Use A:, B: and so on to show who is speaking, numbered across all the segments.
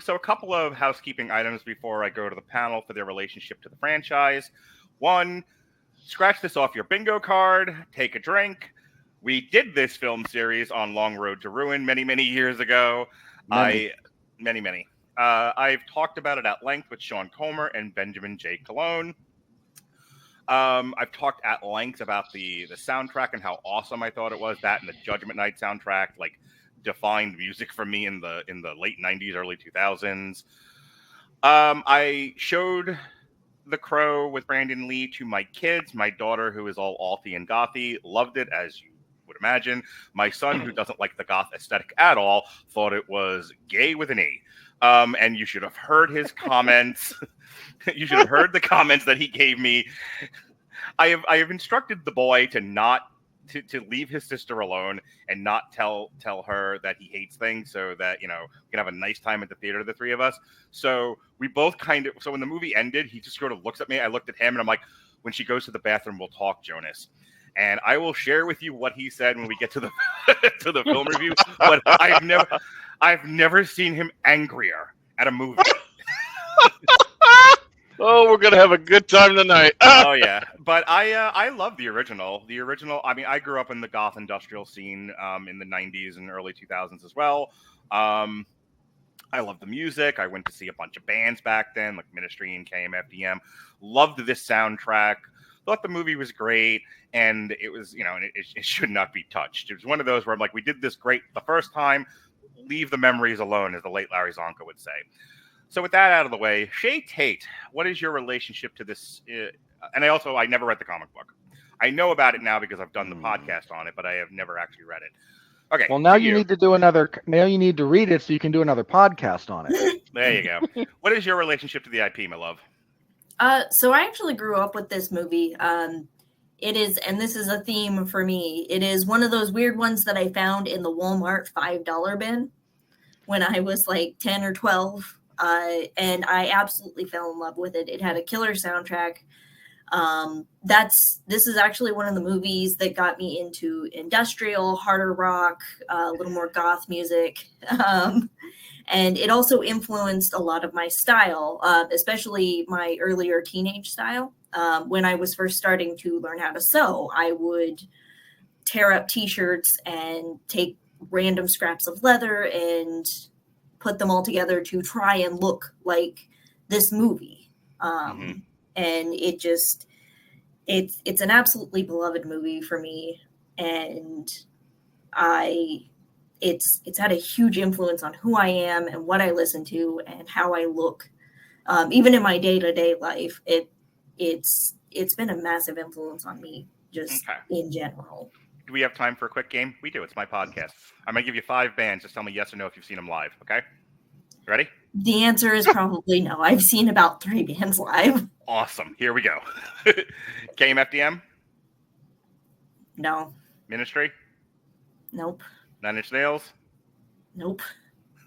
A: So a couple of housekeeping items before I go to the panel for their relationship to the franchise. One, scratch this off your bingo card, take a drink. We did this film series on Long Road to Ruin many, many years ago. Many. I've talked about it at length with Sean Comer and Benjamin J. Colon. I've talked at length about the soundtrack and how awesome I thought it was. That and the Judgment Night soundtrack, like, defined music for me in the late 90s, early 2000s. I showed The Crow with Brandon Lee to my kids. My daughter, who is all Althy and Gothy, loved it, as you would imagine. My son, who doesn't like the goth aesthetic at all, thought it was gay with an E. And you should have heard his comments. You should have heard the comments that he gave me. I have instructed the boy to not to leave his sister alone and not tell her that he hates things, so that, we can have a nice time at the theater, the three of us. So we both so when the movie ended, he just sort of looks at me. I looked at him and I'm like, when she goes to the bathroom, we'll talk, Jonas. And I will share with you what he said when we get to the to the film review. But I've never seen him angrier at a movie.
B: Oh, we're gonna have a good time tonight.
A: Oh yeah, but I love the original. The original. I mean, I grew up in the goth industrial scene in the '90s and early 2000s as well. I love the music. I went to see a bunch of bands back then, like Ministry and KMFDM. Loved this soundtrack. Thought the movie was great, and it was, it should not be touched. It was one of those where I'm like, we did this great the first time. Leave the memories alone, as the late Larry Zonka would say. So with that out of the way, Chae Tate, what is your relationship to this? And I never read the comic book. I know about it now because I've done the podcast on it, but I have never actually read it. Okay.
C: Well, now you need to do another. Now you need to read it so you can do another podcast on it.
A: There you go. What is your relationship to the IP, my love?
D: So I actually grew up with this movie. It is, and this is a theme for me, it is one of those weird ones that I found in the Walmart $5 bin when I was like 10 or 12. And I absolutely fell in love with it. It had a killer soundtrack. This is actually one of the movies that got me into industrial, harder rock, a little more goth music. And it also influenced a lot of my style, especially my earlier teenage style. When I was first starting to learn how to sew, I would tear up t-shirts and take random scraps of leather and put them all together to try and look like this movie. And it's an absolutely beloved movie for me. And it's had a huge influence on who I am and what I listen to and how I look. Even in my day-to-day life, it's been a massive influence on me just in general.
A: Do we have time for a quick game? We do. It's my podcast. I'm going to give you 5 bands. Just tell me yes or no if you've seen them live. Okay? You ready?
D: The answer is probably no. I've seen about 3 bands live.
A: Awesome. Here we go. KMFDM?
D: No.
A: Ministry?
D: Nope.
A: 9 Inch Nails?
D: Nope.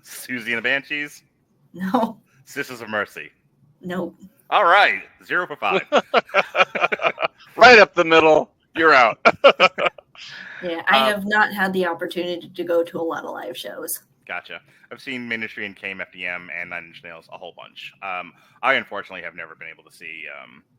A: Susie and the Banshees?
D: No.
A: Sisters of Mercy?
D: Nope.
A: All right. 0 for 5.
B: Right up the middle. You're out.
D: Yeah, I have not had the opportunity to go to a lot of live shows.
A: Gotcha. I've seen Ministry and KMFDM and 9 Inch Nails a whole bunch. I unfortunately have never been able to see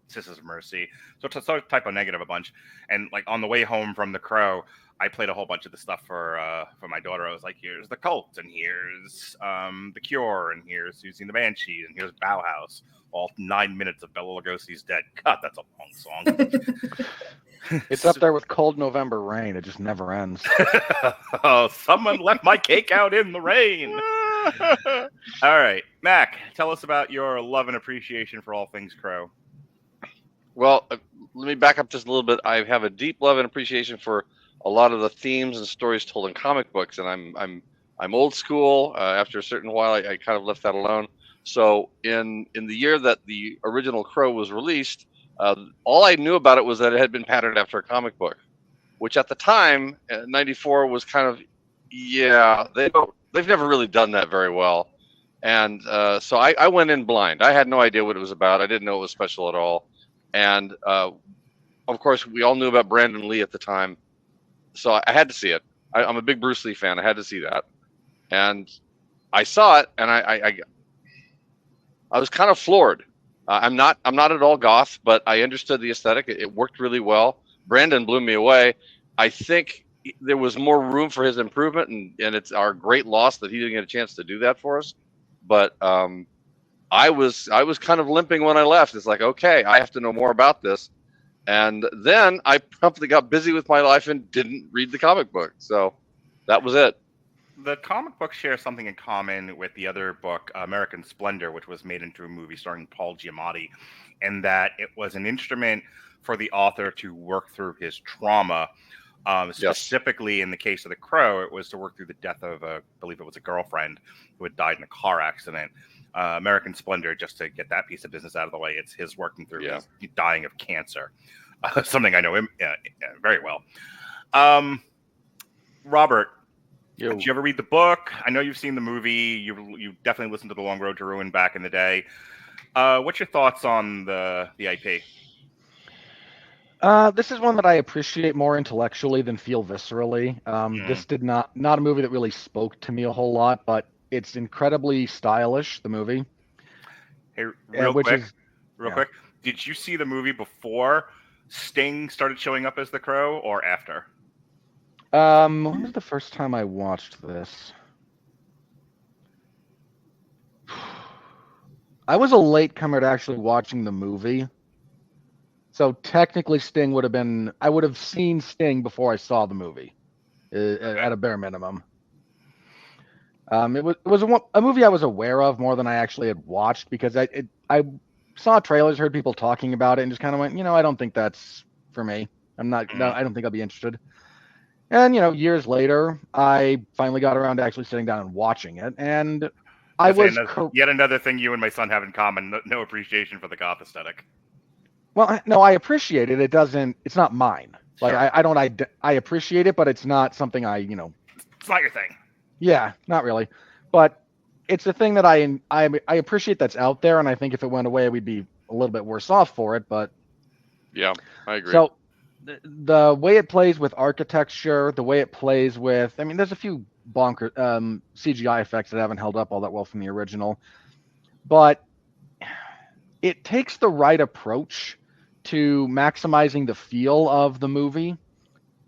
A: Sisters of Mercy, so type of negative a bunch. And like on the way home from The Crow, I played a whole bunch of the stuff for my daughter. I was like, here's The Cult, and here's The Cure, and here's Susie and the Banshees, and here's Bauhaus. All 9 minutes of Bela Lugosi's Dead. God, that's a long song.
C: It's up there with Cold November Rain. It just never ends.
A: Oh, someone left my cake out in the rain. All right. Mac, tell us about your love and appreciation for all things Crow.
B: Well, let me back up just a little bit. I have a deep love and appreciation for a lot of the themes and stories told in comic books, and I'm old school. After a certain while, I kind of left that alone. So in the year that the original Crow was released, all I knew about it was that it had been patterned after a comic book, which at the time, '94, was kind of, they've never really done that very well. And so I went in blind. I had no idea what it was about. I didn't know it was special at all. And of course, we all knew about Brandon Lee at the time. So I had to see it. I'm a big Bruce Lee fan. I had to see that. And I saw it and I was kind of floored. I'm not at all goth, but I understood the aesthetic. It worked really well. Brandon blew me away. I think there was more room for his improvement, and it's our great loss that he didn't get a chance to do that for us. But I was kind of limping when I left. It's like, okay, I have to know more about this. And then I promptly got busy with my life and didn't read the comic book. So that was it.
A: The comic book shares something in common with the other book, American Splendor, which was made into a movie starring Paul Giamatti, in that it was an instrument for the author to work through his trauma. Specifically, in the case of The Crow, it was to work through the death of, I believe it was a girlfriend who had died in a car accident. American Splendor, just to get that piece of business out of the way, it's his working through his dying of cancer. Something I know him very well. Robert, did you ever read the book? I know you've seen the movie. You definitely listened to The Long Road to Ruin back in the day. What's your thoughts on the IP?
C: This is one that I appreciate more intellectually than feel viscerally. This did not a movie that really spoke to me a whole lot, but it's incredibly stylish, the movie.
A: Hey, real quick, did you see the movie before Sting started showing up as the Crow, or after?
C: When was the first time I watched this? I was a latecomer to actually watching the movie. So technically Sting would have been... I would have seen Sting before I saw the movie, at a bare minimum. It was a movie I was aware of more than I actually had watched, because I saw trailers, heard people talking about it, and just kind of went, I don't think that's for me. I don't think I'll be interested. And, years later, I finally got around to actually sitting down and watching it, and
A: yet another thing you and my son have in common: no appreciation for the goth aesthetic.
C: Well, no, I appreciate it. It's not mine. Like,
A: sure.
C: I appreciate it, but it's not something I.
A: It's not your thing.
C: Yeah, not really. But it's a thing that I appreciate that's out there, and I think if it went away, we'd be a little bit worse off for it. But
B: yeah, I agree.
C: So the way it plays with architecture, the way it plays with, there's a few bonker CGI effects that haven't held up all that well from the original, but it takes the right approach to maximizing the feel of the movie,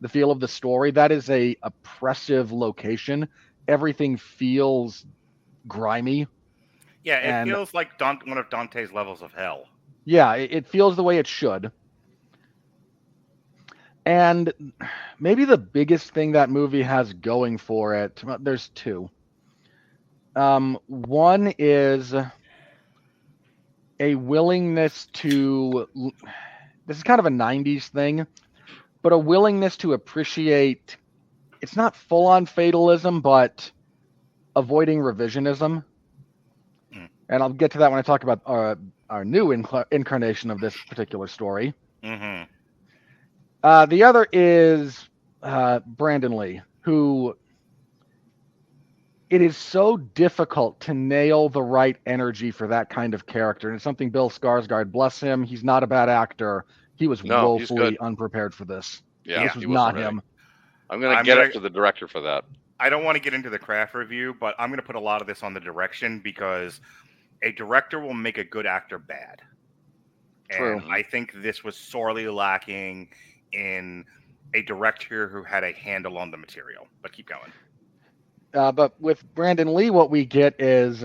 C: the feel of the story. That is a oppressive location. Everything feels grimy.
A: Yeah, it feels like one of Dante's levels of hell.
C: Yeah, it feels the way it should. And maybe the biggest thing that movie has going for it, there's two. One is a willingness to, this is kind of a 90s thing, but a willingness to appreciate, it's not full-on fatalism, but avoiding revisionism. And I'll get to that when I talk about our new incarnation of this particular story.
A: Mm-hmm.
C: The other is Brandon Lee, who it is so difficult to nail the right energy for that kind of character. And it's something Bill Skarsgård, bless him, he's not a bad actor. He was woefully unprepared for this.
B: Yeah,
C: this was not him.
B: I'm going to get up to the director for that.
A: I don't want to get into the craft review, but I'm going to put a lot of this on the direction, because a director will make a good actor bad.
C: True.
A: And I think this was sorely lacking in a director who had a handle on the material. But keep going.
C: But with Brandon Lee, what we get is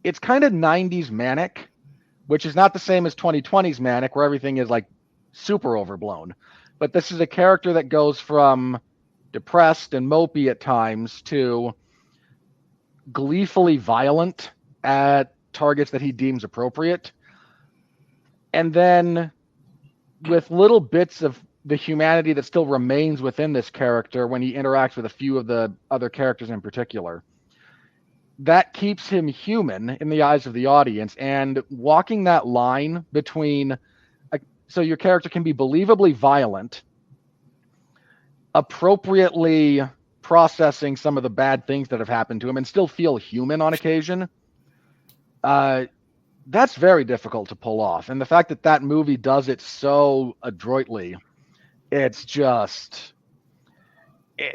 C: it's kind of 90s manic, which is not the same as 2020's manic, where everything is like super overblown. But this is a character that goes from depressed and mopey at times to gleefully violent at targets that he deems appropriate. And then with little bits of the humanity that still remains within this character when he interacts with a few of the other characters in particular, that keeps him human in the eyes of the audience. And walking that line between, so your character can be believably violent, appropriately processing some of the bad things that have happened to him, and still feel human on occasion, that's very difficult to pull off. And the fact that that movie does it so adroitly, it's just,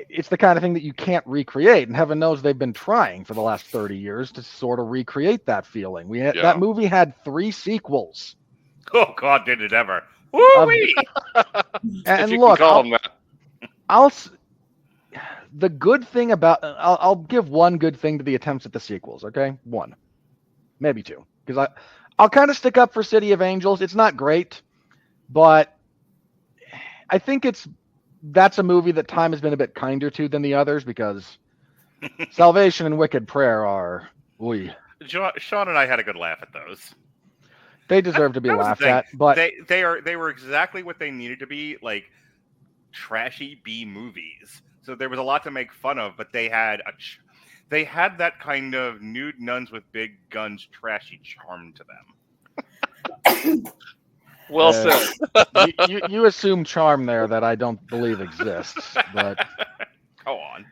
C: it's the kind of thing that you can't recreate, and heaven knows they've been trying for the last 30 years to sort of recreate that feeling. That movie had 3 sequels.
A: Oh God, did it ever? Woo-wee!
C: And
B: you
C: look,
B: can call them that.
C: the good thing about I'll give one good thing to the attempts at the sequels. Okay, 1, maybe 2, because I'll kind of stick up for City of Angels. It's not great, but I think that's a movie that time has been a bit kinder to than the others, because Salvation and Wicked Prayer are,
A: Sean and I had a good laugh at those.
C: They deserve to be laughed at, but
A: they were exactly what they needed to be, like trashy B movies. So there was a lot to make fun of, but they had that kind of nude nuns with big guns trashy charm to them.
B: Well said.
C: you assume charm there that I don't believe exists, but
A: go on.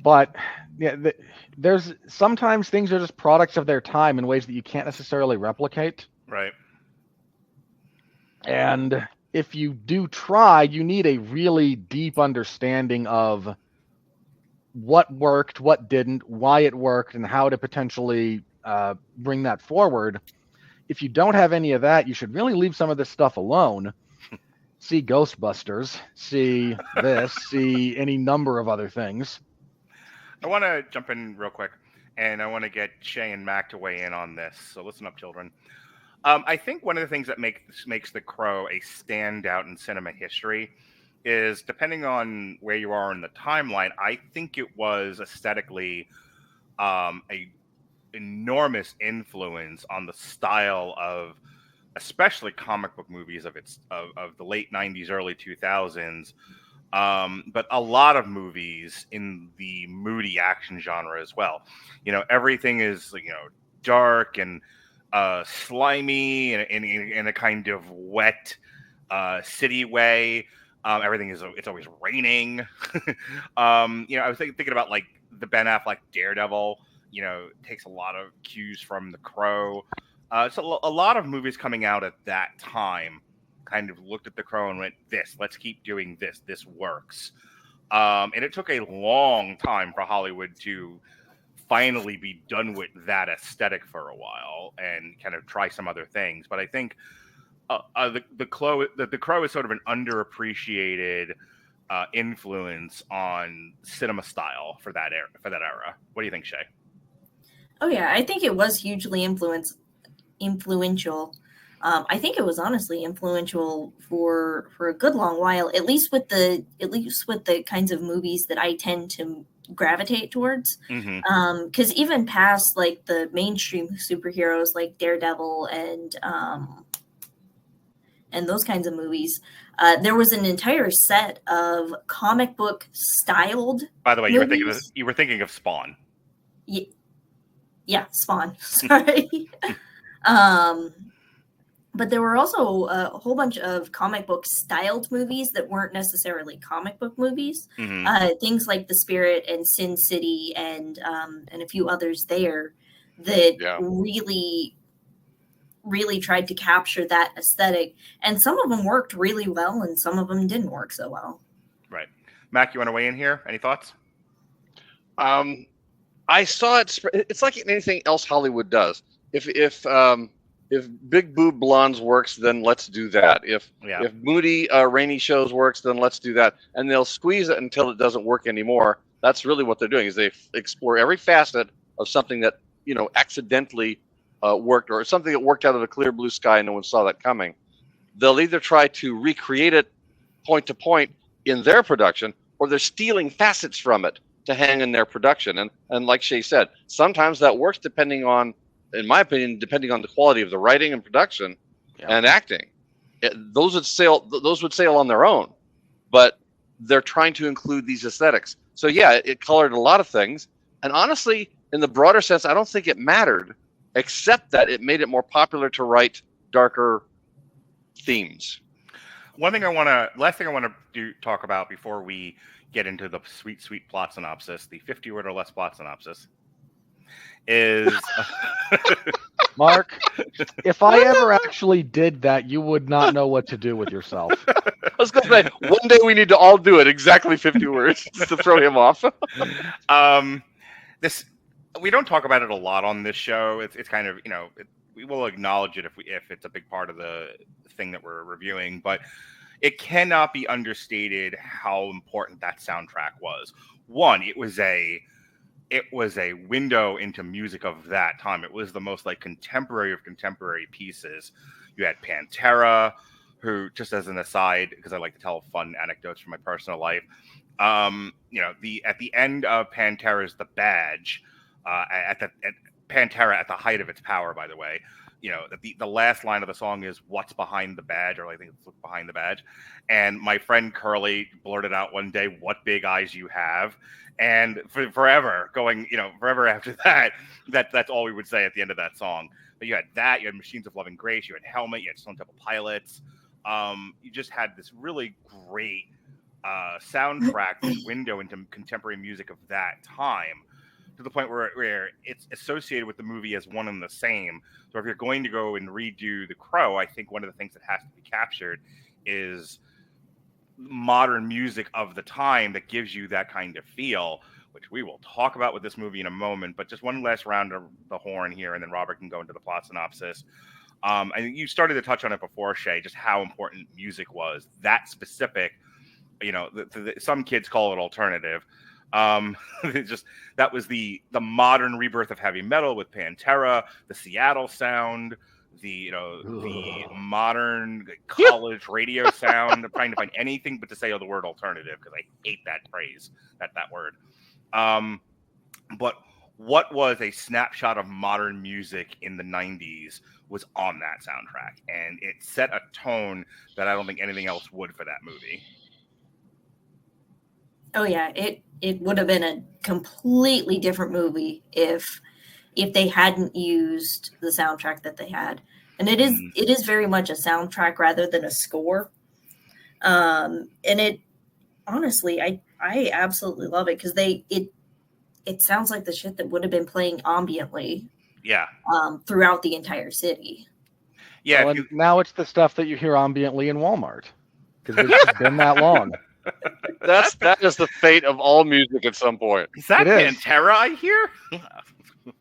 C: But yeah, there's sometimes things are just products of their time in ways that you can't necessarily replicate.
A: Right.
C: And if you do try, you need a really deep understanding of what worked, what didn't, why it worked, and how to potentially bring that forward. If you don't have any of that, you should really leave some of this stuff alone. See Ghostbusters, see this, see any number of other things.
A: I want to jump in real quick, and I want to get Chae and Mac to weigh in on this. So listen up, children. I think one of the things that makes The Crow a standout in cinema history is, depending on where you are in the timeline, I think it was aesthetically a enormous influence on the style of, especially comic book movies of the late 90s, early 2000s. But a lot of movies in the moody action genre as well. Everything is, dark and slimy and in a kind of wet city way. It's always raining. I was thinking about like the Ben Affleck Daredevil. Takes a lot of cues from The Crow. So a lot of movies coming out at that time kind of looked at The Crow and went, let's keep doing this. This works. And it took a long time for Hollywood to finally be done with that aesthetic for a while and kind of try some other things. But I think the Crow is sort of an underappreciated influence on cinema style for that era. What do you think, Chae?
D: Oh yeah, I think it was hugely influential. I think it was honestly influential for a good long while, at least with the kinds of movies that I tend to gravitate towards. Because even past like the mainstream superheroes like Daredevil and those kinds of movies, there was an entire set of comic book styled.
A: By the way, you were thinking of Spawn.
D: Yeah, Spawn. Sorry. But there were also a whole bunch of comic book styled movies that weren't necessarily comic book movies. Things like The Spirit and Sin City and a few others there that really, really tried to capture that aesthetic. And some of them worked really well and some of them didn't work so well. Right.
A: Mac, you want to weigh in here? Any thoughts?
B: I saw it. It's like anything else Hollywood does. If big boob blondes works, then let's do that. If moody, rainy shows works, then let's do that. And they'll squeeze it until it doesn't work anymore. That's really what they're doing, is they explore every facet of something that, accidentally worked, or something that worked out of a clear blue sky and no one saw that coming. They'll either try to recreate it point to point in their production, or they're stealing facets from it to hang in their production. And like Chae said, sometimes that works in my opinion, depending on the quality of the writing and production and acting. Those would sail on their own, but they're trying to include these aesthetics. So yeah, it colored a lot of things. And honestly, in the broader sense, I don't think it mattered, except that it made it more popular to write darker themes.
A: Last thing I want to talk about before we get into the sweet plot synopsis, the 50 word or less plot synopsis. is
C: Mark, if I ever actually did that, you would not know what to do with yourself.
B: I was going to say, one day we need to all do it. Exactly 50 words just to throw him off.
A: this we don't talk about it a lot on this show. It's kind of, we will acknowledge it if it's a big part of the thing that we're reviewing, but it cannot be understated how important that soundtrack was. One, it was a window into music of that time. It was the most like contemporary of contemporary pieces. You had Pantera, who, just as an aside, because I like to tell fun anecdotes from my personal life, at the end of Pantera's The Badge, at Pantera at the height of its power, by the way, the last line of the song is "What's behind the badge?" or I think it's "Look behind the badge." And my friend Curly blurted out one day, "What big eyes you have!" And forever after that, that's all we would say at the end of that song. But you had that, you had Machines of Love and Grace, you had Helmet, you had Stone Temple Pilots. You just had this really great soundtrack, this window into contemporary music of that time, to the point where it's associated with the movie as one and the same. So if you're going to go and redo The Crow, I think one of the things that has to be captured is modern music of the time that gives you that kind of feel, which we will talk about with this movie in a moment. But just one last round of the horn here, and then Robert can go into the plot synopsis. I think you started to touch on it before, Chae, just how important music was. That specific, some kids call it alternative. That was the modern rebirth of heavy metal with Pantera, the Seattle sound, the modern college radio sound. I'm trying to find anything but to say the word alternative, because I hate that phrase, that word. But what was a snapshot of modern music in the 90s was on that soundtrack, and it set a tone that I don't think anything else would for that movie.
D: Oh yeah, it would have been a completely different movie if they hadn't used the soundtrack that they had. And it is very much a soundtrack rather than a score. And it, honestly, I absolutely love it, because it sounds like the shit that would have been playing ambiently.
A: Yeah.
D: Throughout the entire city.
A: Yeah.
C: Well, now it's the stuff that you hear ambiently in Walmart, because it's just been that long.
B: That is the fate of all music at some point.
A: Is that Pantera I hear?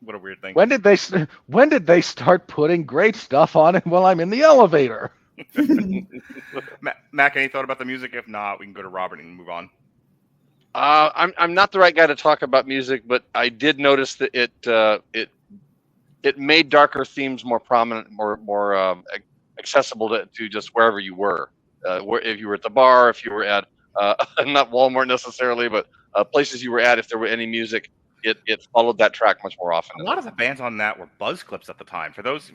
A: What a weird thing.
C: When did they start putting great stuff on it while I'm in the elevator?
A: Mac, any thought about the music? If not, we can go to Robert and move on.
B: I'm not the right guy to talk about music, but I did notice that it made darker themes more prominent, more accessible to just wherever you were. If you were at the bar, if you were at not Walmart necessarily, but places you were at, if there were any music, it followed that track much more often.
A: A lot of the bands on that were buzz clips at the time. For those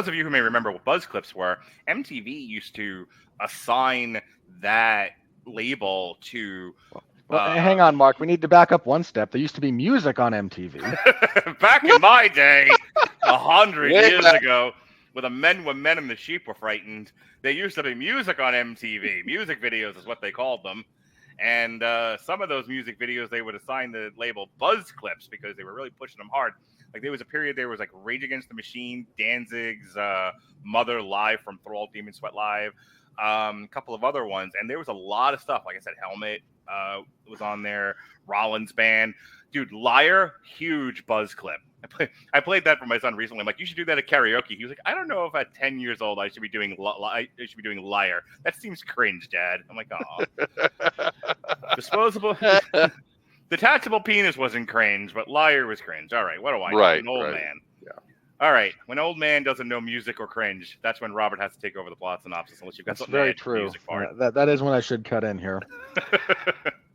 A: of you who may remember what buzz clips were, MTV used to assign that label to.
C: Well, hang on, Mark. We need to back up one step. There used to be music on MTV.
A: Back in my day, 100 years ago, when the men and the sheep were frightened, there used to be music on MTV. Music videos is what they called them. And some of those music videos, they would assign the label buzz clips, because they were really pushing them hard. Like, there was a period there was like Rage Against the Machine, Danzig's Mother Live from Thrall, Demon Sweat Live, a couple of other ones. And there was a lot of stuff. Like I said, Helmet was on there, Rollins Band. Dude, Liar, huge buzz clip. I played that for my son recently. I'm like, you should do that at karaoke. He was like, I don't know if at 10 years old I should be doing Liar. That seems cringe, Dad. I'm like, oh. Disposable. Detachable penis wasn't cringe, but Liar was cringe. All right, what do I know?
B: Right,
A: An old
B: right.
A: man.
B: Yeah.
A: All right, when old man doesn't know music or cringe, that's when Robert has to take over the plot synopsis, unless you've got
C: That's
A: something
C: very
A: to add to the
C: true.
A: music part.
C: That is when I should cut in here.